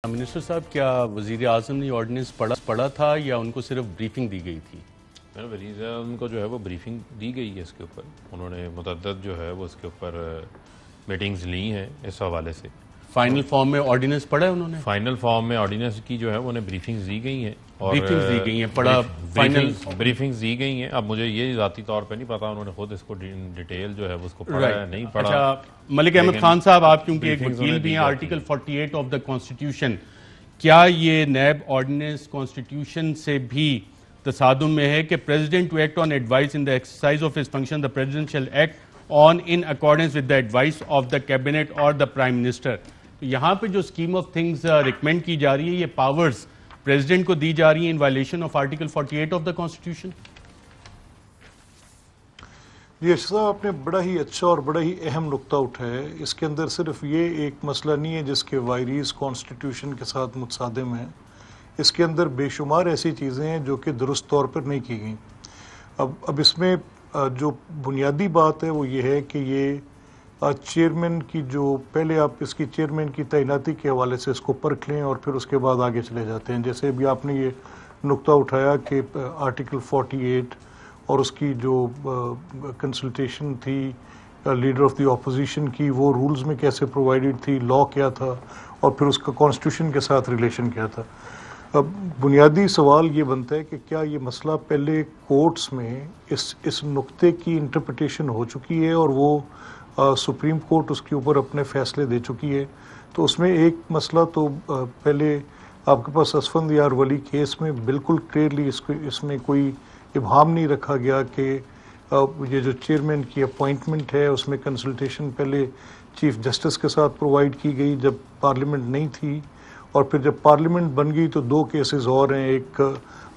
Minister साहब, क्या वजीर आजम ने ऑर्डिनेंस पढ़ा था या उनको सिर्फ ब्रीफिंग दी गई थी? वज़ीर आज़म को जो है वो ब्रीफिंग दी गई है इसके ऊपर। उन्होंने मुतअद्दिद जो है वो इसके ऊपर मीटिंग्स ली हैं इस हवाले से। फाइनल फॉर्म में ऑर्डिनेंस पढ़ा है उन्होंने? फाइनल फॉर्म में ऑर्डिनेंस की जो है उन्हें ब्रीफिंग्स दी गई हैं और ब्रीफिंग्स दी गई हैं, पढ़ा फाइनल ब्रीफिंग्स दी गई हैं। अब मुझे ये ज़ाती तौर पे नहीं पता उन्होंने खुद इसको डिटेल जो है उसको पढ़ा है नहीं पढ़ा। अच्छा, मलिक अहमद खान साहब, आप क्योंकि एक वकील भी हैं, आर्टिकल 48 ऑफ द कॉन्स्टिट्यूशन, क्या ये नैब ऑर्डिनेंस कॉन्स्टिट्यूशन से भी तसादुम में है कि president to act on advice in the exercise of his function, the president shall act on in accordance with the advice of the cabinet और द प्राइम मिनिस्टर? तो यहाँ पे जो स्कीम ऑफ थिंग्स रिकमेंड की जा रही है, ये पावर्स प्रेसिडेंट को दी जा रही है in violation of article 48 of the constitution. ये साहब आपने बड़ा ही अच्छा और बड़ा ही अहम नुक्ता उठाया है। इसके अंदर सिर्फ ये एक मसला नहीं है जिसके वायरीज कॉन्स्टिट्यूशन के साथ मुतसादिम हैं। इसके अंदर बेशुमार ऐसी चीज़ें हैं जो कि दुरुस्त तौर पर नहीं की गई। अब इसमें जो बुनियादी बात है वो ये है कि ये चेयरमैन की जो पहले आप इसकी चेयरमैन की तैनाती के हवाले से इसको परख लें और फिर उसके बाद आगे चले जाते हैं। जैसे अभी आपने ये नुक्ता उठाया कि आर्टिकल 48 और उसकी जो कंसल्टेशन थी लीडर ऑफ द ऑपोजिशन की, वो रूल्स में कैसे प्रोवाइडेड थी, लॉ क्या था और फिर उसका कॉन्स्टिट्यूशन के साथ रिलेशन क्या था। अब बुनियादी सवाल ये बनता है कि क्या ये मसला पहले कोर्ट्स में इस नुक्ते की इंटरप्रिटेशन हो चुकी है और वो सुप्रीम कोर्ट उसके ऊपर अपने फैसले दे चुकी है। तो उसमें एक मसला तो पहले आपके पास असफंद यार वली केस में बिल्कुल क्लियरली इसमें कोई इब्हाम नहीं रखा गया कि ये जो चेयरमैन की अपॉइंटमेंट है उसमें कंसल्टेशन पहले चीफ जस्टिस के साथ प्रोवाइड की गई जब पार्लियामेंट नहीं थी, और फिर जब पार्लियामेंट बन गई तो दो केसेस और हैं। एक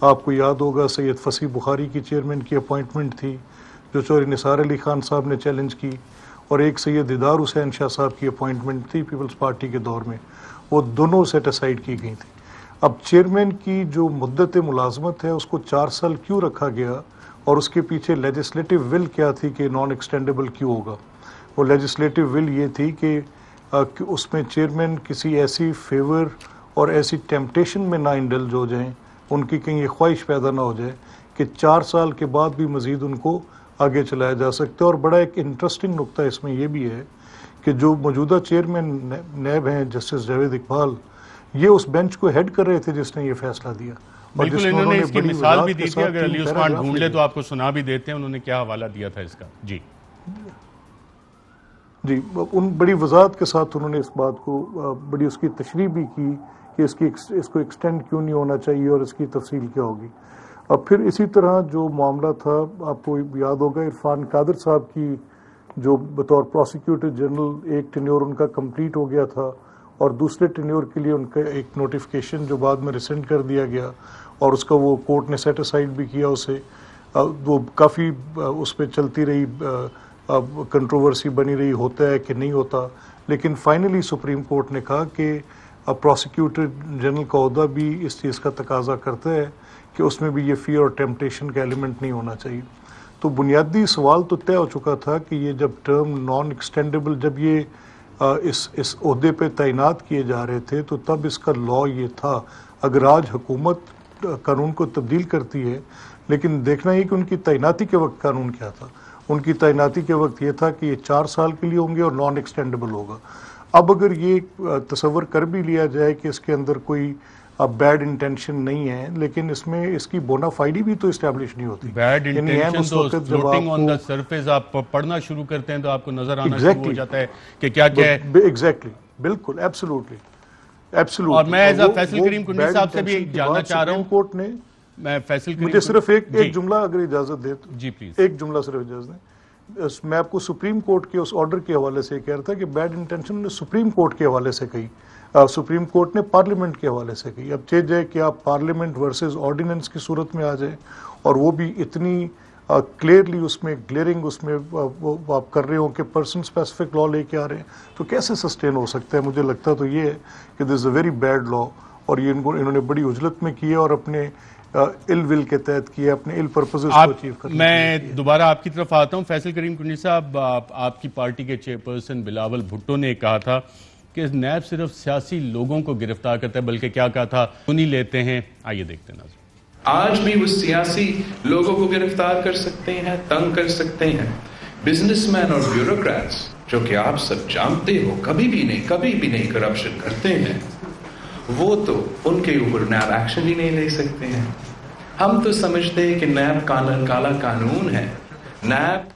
आपको याद होगा सैयद फसी बुखारी की चेयरमैन की अपॉइंटमेंट थी जो चौधरी निसार अली खान साहब ने चैलेंज की, और एक सैयद दीदार हुसैन शाह साहब की अपॉइंटमेंट थी पीपल्स पार्टी के दौर में, वो दोनों सेट असाइड की गई थी। अब चेयरमैन की जो मुद्दत मुलाजमत है उसको 4 साल क्यों रखा गया और उसके पीछे लेजिस्लेटिव विल क्या थी कि नॉन एक्सटेंडेबल क्यों होगा? वो लेजिस्लेटिव विल ये थी कि उसमें चेयरमैन किसी ऐसी फेवर और ऐसी टेम्पटेशन में ना इंडल्ज हो जाएं, उनकी कहीं ये ख्वाहिश पैदा ना हो जाए कि 4 साल के बाद भी मज़ीद उनको आगे चलाया जा सकता है। और बड़ा एक इंटरेस्टिंग नुक्ता इसमें यह भी है कि जो मौजूदा चेयरमैन नैब हैं जस्टिस जावेद इकबाल, ये उस बेंच को हेड कर रहे थे जिसने ये फैसला दिया। बिल्कुल, इन्होंने इसकी मिसाल भी दी थी, अगर अली उस्मान ढूंढ ले तो आपको सुना भी देते हैं उन्होंने क्या हवाला दिया था इसका। जी, उन बड़ी वजाहत के साथ उन्होंने इस बात को बड़ी उसकी तशरीह भी की कि इसको एक्सटेंड क्यों नहीं होना चाहिए और इसकी तफसील क्या होगी। अब फिर इसी तरह जो मामला था, आपको याद होगा इरफान कादर साहब की जो बतौर प्रोसिक्यूटर जनरल एक टेन्योर उनका कंप्लीट हो गया था और दूसरे टेन्योर के लिए उनका एक नोटिफिकेशन जो बाद में रिसेंड कर दिया गया और उसका वो कोर्ट ने सेट असाइड भी किया उसे। वो काफ़ी उस पर चलती रही, कंट्रोवर्सी बनी रही होता है कि नहीं होता, लेकिन फाइनली सुप्रीम कोर्ट ने कहा कि प्रोसिक्यूटर जनरल का ओहदा भी इस चीज़ का तकाजा करता है कि उसमें भी ये फियर और टेम्पटेशन का एलिमेंट नहीं होना चाहिए। तो बुनियादी सवाल तो तय हो चुका था कि ये जब टर्म नॉन एक्सटेंडेबल, जब ये इस ओहदे पे तैनात किए जा रहे थे तो तब इसका लॉ ये था। अगर आज हुकूमत कानून को तब्दील करती है, लेकिन देखना ये कि उनकी तैनाती के वक्त कानून क्या था। उनकी तैनाती के वक्त ये था कि ये 4 साल के लिए होंगे और नॉन एक्सटेंडेबल होगा। अब अगर ये तसव्वुर कर भी लिया जाए कि इसके अंदर कोई बैड इंटेंशन नहीं है, लेकिन इसमें इसकी बोनाफाइडी भी तो इस्टेब्लिश नहीं होती। बैड इंटेंशन तो फ्लोटिंग ऑन द सरफेस आप पढ़ना शुरू करते हैं तो आपको नजर आना शुरू हो जाता है कि क्या क्या है। एग्जैक्टली, बिल्कुल, एब्सोल्युटली। और मैं एज फैसल करीम कुन्नी साहब से भी जानना चाह रहा हूं, कोर्ट ने, मैं फैसल करीम, मुझे सिर्फ एक जुमला अगर इजाजत दे तो। जी प्लीज, एक जुमला सिर्फ इजाजत दें। मैं आपको सुप्रीम कोर्ट के उस ऑर्डर के हवाले से कह रहा था कि बैड इंटेंशन ने सुप्रीम कोर्ट के हवाले से कही, सुप्रीम कोर्ट ने पार्लियामेंट के हवाले से कही। अब चेंज है कि आप पार्लियामेंट वर्सेस ऑर्डिनेंस की सूरत में आ जाए और वो भी इतनी क्लियरली उसमें ग्लेरिंग उसमें वो आप कर रहे हो कि पर्सन स्पेसिफिक लॉ लेके आ रहे हैं, तो कैसे सस्टेन हो सकता है? मुझे लगता तो ये है कि this is a very bad law और ये इन्होंने बड़ी उजलत में किया और अपने इल विल के तहत किया, अपने इल पर्पसेस को अचीव करने। मैं दोबारा आपकी तरफ आता हूं। फैसल करीम कुन्नी साहब, आपकी पार्टी के चेयरपर्सन बिलावल भुट्टो ने कहा था कि नैब सिर्फ सियासी लोगों को गिरफ्तार करता है, बल्कि क्या कहा था सुनी लेते हैं, आइए देखते हैं नाज़रीन। आज भी वो सियासी लोगों को गिरफ्तार कर सकते हैं, तंग कर सकते हैं। बिजनेसमैन और ब्यूरोक्रेट्स जो कि आप सब जानते हो कभी भी नहीं करप्शन करते हैं, वो तो उनके ऊपर नैब एक्शन ही नहीं ले सकते हैं। हम तो समझते हैं कि नैब काला कानून है। नैब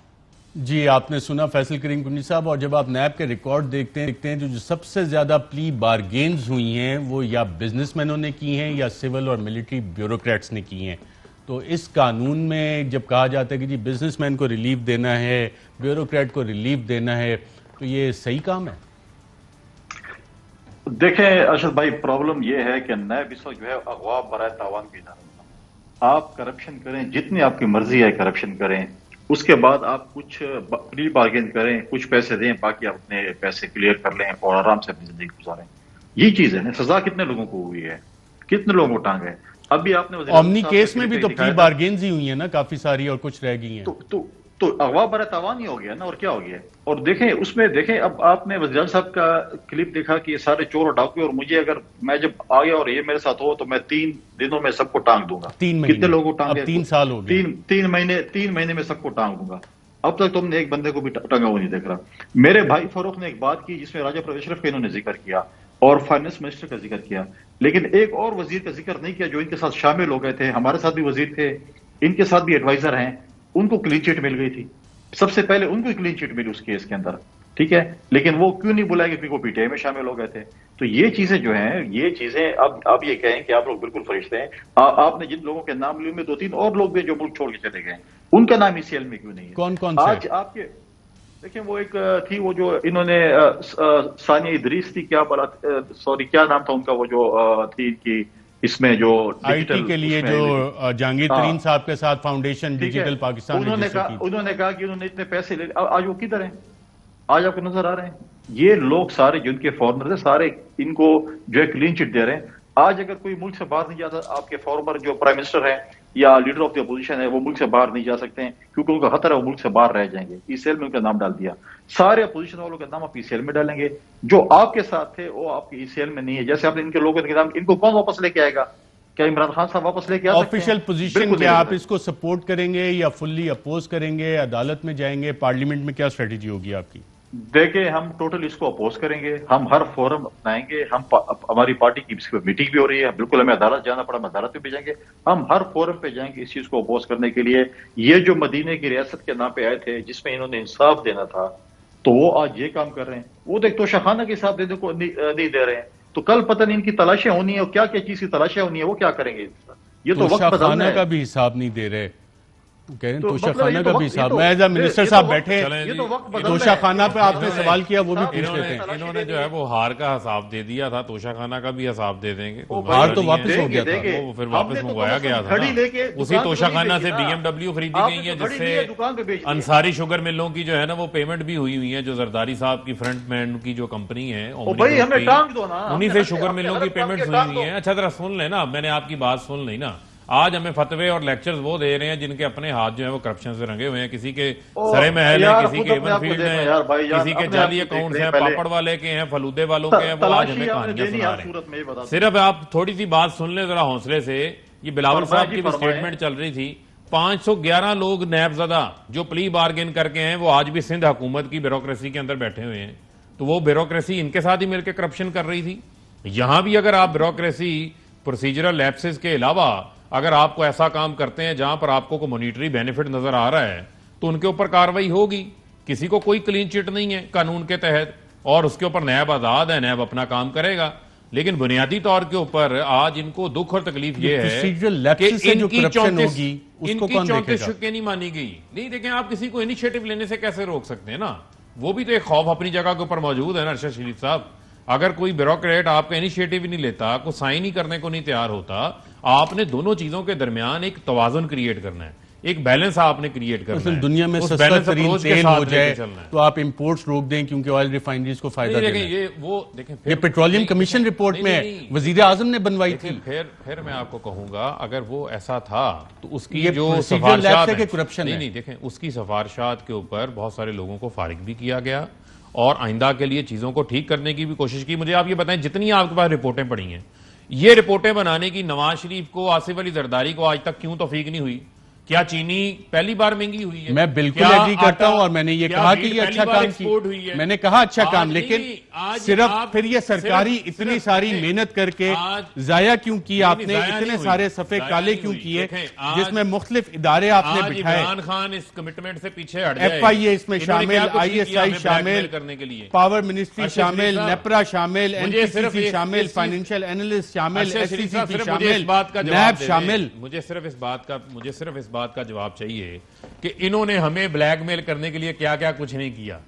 जी, आपने सुना फैसल करीम कुन्नी साहब, और जब आप नैब के रिकॉर्ड देखते हैं जो सबसे ज्यादा प्ली बारगेन्स हुई हैं वो या बिजनेसमैनों ने की हैं या सिविल और मिलिट्री ब्यूरोक्रेट्स ने की हैं। तो इस कानून में जब कहा जाता है कि जी बिजनेसमैन को रिलीफ देना है, ब्यूरोक्रेट को रिलीफ देना है, तो ये सही काम है? देखें अरशद भाई, प्रॉब्लम ये है कि नैब इस वक्त जो है अगवा बराए तावान की इदारा। आप करप्शन करें, जितनी आपकी मर्जी है करप्शन करें, उसके बाद आप कुछ प्री बार्गेन करें, कुछ पैसे दें, बाकी आप अपने पैसे क्लियर कर लें और आराम से अपनी जिंदगी गुजारें। ये चीज है ना। सजा कितने लोगों को हुई है, कितने लोगों को टांग है। अभी आपने ओमनी केस में भी तो प्री बार्गेन्स ही हुई है ना काफी सारी, और कुछ रह गई हैं। तो अगवा बरा तावान ही हो गया ना, और क्या हो गया। और देखें उसमें देखें, अब आपने वज़ीर साहब का क्लिप देखा कि ये सारे चोर और डाकू, और मुझे अगर मैं जब आ गया और ये मेरे साथ हो तो मैं 3 दिनों में सबको टांग दूंगा। 3 महीने कितने लोगों को टांग? 3 साल हो गए। 3 महीने में सबको टांग दूंगा। अब तक तुमने एक बंदे को भी टंगा हुआ नहीं देख रहा। मेरे भाई फारूक ने एक बात की जिसमें राजा परवेज अशरफ का इन्होंने जिक्र किया और फाइनेंस मिनिस्टर का जिक्र किया, लेकिन एक और वजीर का जिक्र नहीं किया जो इनके साथ शामिल हो गए थे। हमारे साथ भी वजीर थे, इनके साथ भी एडवाइजर हैं, उनको क्लीन चिट मिल गई थी। सबसे पहले उनको क्लीन चिट मिली उस केस के अंदर, ठीक है, लेकिन वो क्यों नहीं बुलाए क्योंकि वो पीटीआई में शामिल हो गए थे। तो ये चीजें जो हैं, ये चीजें अब ये कहें कि आप लोग बिल्कुल फरिश्ते हैं। आपने जिन लोगों के नाम लिए, में 2-3 और लोग भी जो मुल्क छोड़ के चले गए, उनका नाम ईसीएल में क्यों नहीं है? कौन कौन आज आपके देखिए, वो एक थी, वो जो इन्होंने सानिया इदरीस थी, क्या बोला, सॉरी क्या नाम था उनका, वो जो थी कि इसमें जो आईटी के लिए जो जहांगीर तरीन साहब के साथ फाउंडेशन डिजिटल पाकिस्तान, उन्होंने कहा कि उन्होंने इतने पैसे ले, आज वो किधर हैं? आज आपको नजर आ रहे हैं? ये लोग सारे जिनके फॉरनर है, सारे इनको जो है क्लीन चिट दे रहे हैं। आज अगर कोई मुल्क से बाहर नहीं जाता, आपके फॉर्मर जो प्राइम मिनिस्टर है या लीडर ऑफ द अपोजिशन है, वो मुल्क से बाहर नहीं जा सकते हैं क्योंकि उनका खतरा है वो मुल्क से बाहर रह जाएंगे। ईसीएल में उनका नाम डाल दिया, सारे अपोजिशन वालों का नाम आप ईसीएल में डालेंगे। जो आपके साथ थे वो आपके ईसीएल में नहीं है। जैसे आपने इनके लोगों के नाम, इनको कौन वापस लेके आएगा? क्या इमरान खान साहब वापस लेके आ सकते हैं? ऑफिशियल पोजीशन क्या आप इसको सपोर्ट करेंगे या फुल्ली अपोज करेंगे, अदालत में जाएंगे, पार्लियामेंट में क्या स्ट्रेटेजी होगी आपकी? देखिए, हम टोटल इसको अपोज करेंगे, हम हर फोरम अपनाएंगे। हमारी पार्टी की इस पर मीटिंग भी हो रही है, बिल्कुल हमें अदालत जाना पड़ा, हम अदालत में भी जाएंगे। हम हर फोरम पे जाएंगे इस चीज को अपोज करने के लिए। ये जो मदीने की रियासत के नाम पे आए थे, जिसमें इन्होंने इंसाफ देना था, तो वो आज ये काम कर रहे हैं। वो तो एक तोशाखाना के हिसाब देने को नहीं दे रहे हैं, तो कल पता नहीं इनकी तलाशियां होनी है, और क्या क्या चीज की तलाशियां होनी है, वो क्या करेंगे? ये तो वक्त बदलना है। का भी हिसाब नहीं दे रहे, कह रहे हैं तोशाखाना मतलब का भी हिसाब। मैं एज अ मिनिस्टर साहब बैठे, तोशाखाना पे आपने है। सवाल किया, वो भी पूछ लेते हैं। इन्होंने जो है वो हार का हिसाब दे दिया था, तोशाखाना का भी हिसाब दे देंगे। हार तो वापस हो गया था, वो फिर वापस मंगवाया गया था ना। उसी तोशाखाना से BMW खरीदी गई है, जिससे अंसारी शुगर मिलों की जो है ना वो पेमेंट भी हुई है। जो जरदारी साहब की फ्रंट मैन की जो कंपनी है, उन्हीं से शुगर मिलों की पेमेंट हुई है। अच्छा जरा सुन लेना, मैंने आपकी बात सुन ली ना। आज हमें फतवे और लेक्चर्स वो दे रहे हैं जिनके अपने हाथ जो है वो करप्शन से रंगे हुए हैं। किसी के सरे महल है, किसी के एवन फील्ड है, किसी के जाली अकाउंट्स हैं, पापड़ वाले के हैं, फलूदे वालों के हैं। वो आज हमें कहानियां सुना रहे हैं। सिर्फ आप थोड़ी सी बात सुन ले जरा हौसले से। ये बिलावल साहब की भी स्टेटमेंट चल रही थी। 511 लोग नैबजदा जो प्ली बार्गेन करके हैं, वो आज भी सिंध हुकूमत की ब्यूरोक्रेसी के अंदर बैठे हुए हैं। तो वो ब्यूरोक्रेसी इनके साथ ही मिलकर करप्शन कर रही थी। यहां भी अगर आप ब्यूरोक्रेसी प्रोसीजरल लैप्सेस के अलावा अगर आपको ऐसा काम करते हैं जहां पर आपको को मॉनिटरी बेनिफिट नजर आ रहा है, तो उनके ऊपर कार्रवाई होगी। किसी को कोई क्लीन चिट नहीं है कानून के तहत, और उसके ऊपर नैब आजाद है, नैब अपना काम करेगा। लेकिन बुनियादी तौर के ऊपर आज इनको दुख और तकलीफ ये है कि इनकी 34 शिक्के नहीं मानी गई। नहीं देखें, आप किसी को इनिशिएटिव लेने से कैसे रोक सकते हैं ना। वो भी तो एक खौफ अपनी जगह के ऊपर मौजूद है ना अरशद शरीफ साहब। अगर कोई ब्यूरोक्रेट आपका इनिशिएटिव ही नहीं लेता, कोई साइन ही करने को नहीं तैयार होता, आपने दोनों चीजों के दरमियान एक तवाजुन क्रिएट करना है, एक बैलेंस आपने क्रिएट करना है। दुनिया में सस्ता तरीन तेल हो जाए तो आप इंपोर्ट्स रोक दें क्योंकि ऑयल रिफाइनरीज को फायदा देना है। ये पेट्रोलियम कमीशन रिपोर्ट में वजीर आजम ने बनवाई थी। फिर मैं आपको कहूंगा, अगर वो ऐसा था तो उसकी जो सिफारिशात करप्शन नहीं देखें, उसकी सिफारिशात के ऊपर बहुत सारे लोगों को फारिग भी किया गया और आइंदा के लिए चीजों को ठीक करने की भी कोशिश की। मुझे आप ये बताएं, जितनी आपके पास रिपोर्टें पड़ी हैं, ये रिपोर्टें बनाने की नवाज शरीफ को, आसिफ अली जरदारी को आज तक क्यों तौफीक नहीं हुई? क्या चीनी पहली बार महंगी हुई है? मैं बिल्कुल एग्री करता हूं और मैंने ये कहा कि ये अच्छा काम किया, मैंने कहा अच्छा काम, लेकिन सिर्फ फिर ये सरकारी इतनी सारी मेहनत करके जाया क्यों की आपने? इतने सारे सफे काले क्यों किए जिसमें मुख्तलिफ इदारे आपने बिठाए? इमरान खान इस कमिटमेंट से पीछे हट जाए। FIA इसमें शामिल, ISI शामिल करने के लिए, पावर मिनिस्ट्री शामिल, नेपरा शामिल, NPCC शामिल, फाइनेंशियल एनालिस्ट शामिल, SCCP शामिल, नैब शामिल। मुझे सिर्फ इस बात का जवाब चाहिए कि इन्होंने हमें ब्लैकमेल करने के लिए क्या क्या कुछ नहीं किया।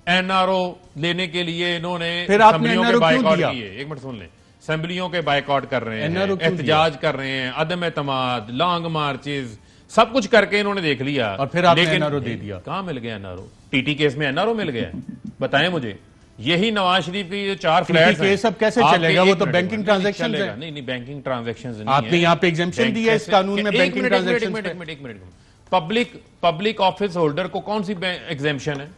NRO लेने के लिए इन्होंने असेंबलियों के बायकॉट किए। एक मिनट सुन लें, असेंबलियों के बायकॉट कर रहे हैं, एहतजाज कर रहे हैं, अदम एतमाद, लॉन्ग मार्चेस, सब कुछ करके इन्होंने देख लिया और फिर आपने NRO दे दिया। कहां मिल गया NRO? TT केस में NRO मिल गया? बताएं मुझे। यही नवाज शरीफ की जो 4 फ्लैट्स हैं, केस अब कैसे चलेगा? वो तो बैंकिंग ट्रांजैक्शंस है। नहीं, बैंकिंग ट्रांजैक्शंस नहीं है। आपने यहाँ पे एग्जेम्पशन दी है इस कानून में बैंकिंग ट्रांजैक्शंस पे। एक मिनट, पब्लिक ऑफिस होल्डर को कौन सी एग्जेम्पशन है?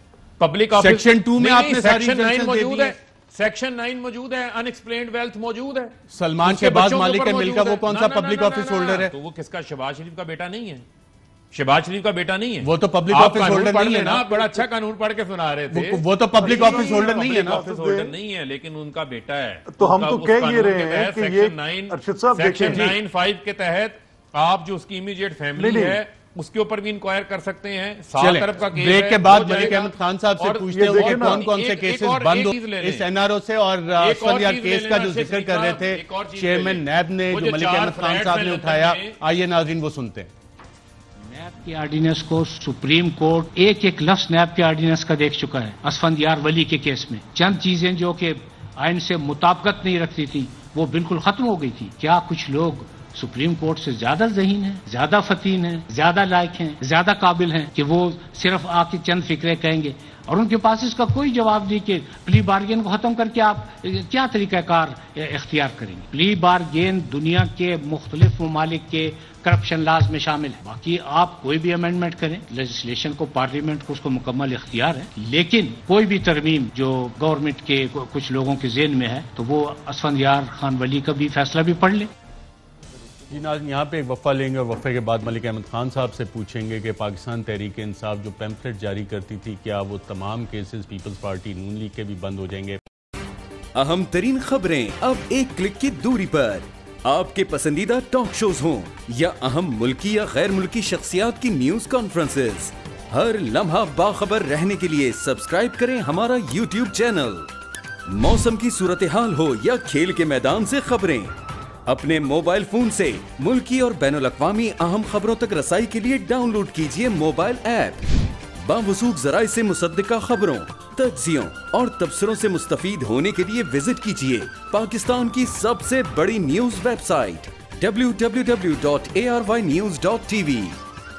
पब्लिक ऑफिस सेक्शन 2 में आपने सारी सेक्शन 9 मौजूद है, सेक्शन 9 मौजूद है, अनएक्सप्लेन्ड वेल्थ मौजूद है। सलमान के बाद मालिक मिल का वो कौन सा पब्लिक ऑफिस होल्डर है? तो वो किसका? शहबाज शरीफ का बेटा नहीं है। शहबाज शरीफ का बेटा नहीं है वो तो पब्लिक ऑफिस होल्डर नहीं है ना। आप बड़ा अच्छा कानून पढ़ के सुना रहे थे। वो तो पब्लिक ऑफिस होल्डर नहीं है ना। ऑफिस होल्डर नहीं है, लेकिन उनका बेटा है। तो हम तो कह ये रहे हैं कि ये सेक्शन 9(5) के तहत आप जो उसकी इमीडिएट फैमिली है उसके ऊपर भी इंक्वायर कर सकते हैं। 7 तरफ का केस है। ब्रेक के बाद मलिक अहमद खान साहब से पूछते हैं कि कौन कौन से केसेस बंद हो इस NRO से, और असफलिया केस का जो जिक्र कर रहे थे चेयरमैन नैब ने, जो मलिक अहमद खान साहब ने उठाया, आइए नाज़रीन वो सुनते हैं। नैब के ऑर्डिनेंस को सुप्रीम कोर्ट एक लफ्ज नैब के ऑर्डिनेंस का देख चुका है। असफंदियार वली के केस में चंद चीजें जो कि आइन से मुताबिकत नहीं रखती थी वो बिल्कुल खत्म हो गई थी। क्या कुछ लोग सुप्रीम कोर्ट से ज्यादा ज़हीन हैं, ज्यादा फतीन हैं, ज्यादा लायक हैं, ज्यादा काबिल हैं कि वो सिर्फ आके चंद फिक्रे कहेंगे और उनके पास इसका कोई जवाब नहीं कि प्ली बार्गेन को खत्म करके आप क्या तरीकाकार इख्तियार करेंगे? प्ली बार्गेन दुनिया के मुख्तलिफ ममालिक के करप्शन लॉज में शामिल है। बाकी आप कोई भी अमेंडमेंट करें, लेजिस्लेशन को, पार्लियामेंट को उसको मुकम्मल इख्तियार है, लेकिन कोई भी तरमीम जो गवर्नमेंट के कुछ लोगों के ज़हन में है तो वो असफंदियार खान वली का भी फैसला भी पढ़ ले। जी नाज़रीन, यहाँ पे एक वफ़ा लेंगे और वफ़े के बाद मलिक अहमद खान साहब से पूछेंगे कि पाकिस्तान तहरीक इंसाफ जो पैम्फलेट जारी करती थी, क्या वो तमाम केसेस पीपल्स पार्टी नून लीग के भी बंद हो जाएंगे? अहम तरीन खबरें अब एक क्लिक की दूरी पर। आपके पसंदीदा टॉक शोज हों या अहम मुल्की या गैर मुल्की शख्सियात की न्यूज कॉन्फ्रेंसेस, हर लम्हा बाखबर रहने के लिए सब्सक्राइब करें हमारा YouTube चैनल। मौसम की सूरत हाल हो या खेल के मैदान से खबरें, अपने मोबाइल फोन से मुल्की और बैनुल-अक़वामी अहम खबरों तक रसाई के लिए डाउनलोड कीजिए मोबाइल ऐप। बावसूख ज़राए से मुसद्दिका खबरों, तज्ज़ियों और तबसरों से मुस्तफ़ीद होने के लिए विजिट कीजिए पाकिस्तान की सबसे बड़ी न्यूज वेबसाइट www.arYnews.tv।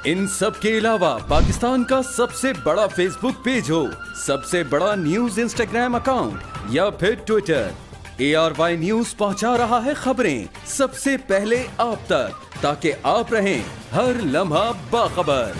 इन सब के अलावा पाकिस्तान का सबसे बड़ा फेसबुक पेज हो, सबसे बड़ा न्यूज इंस्टाग्राम अकाउंट या फिर ट्विटर, ARY न्यूज पहुंचा रहा है खबरें सबसे पहले आप तक, ताकि आप रहें हर लम्हा बाखबर।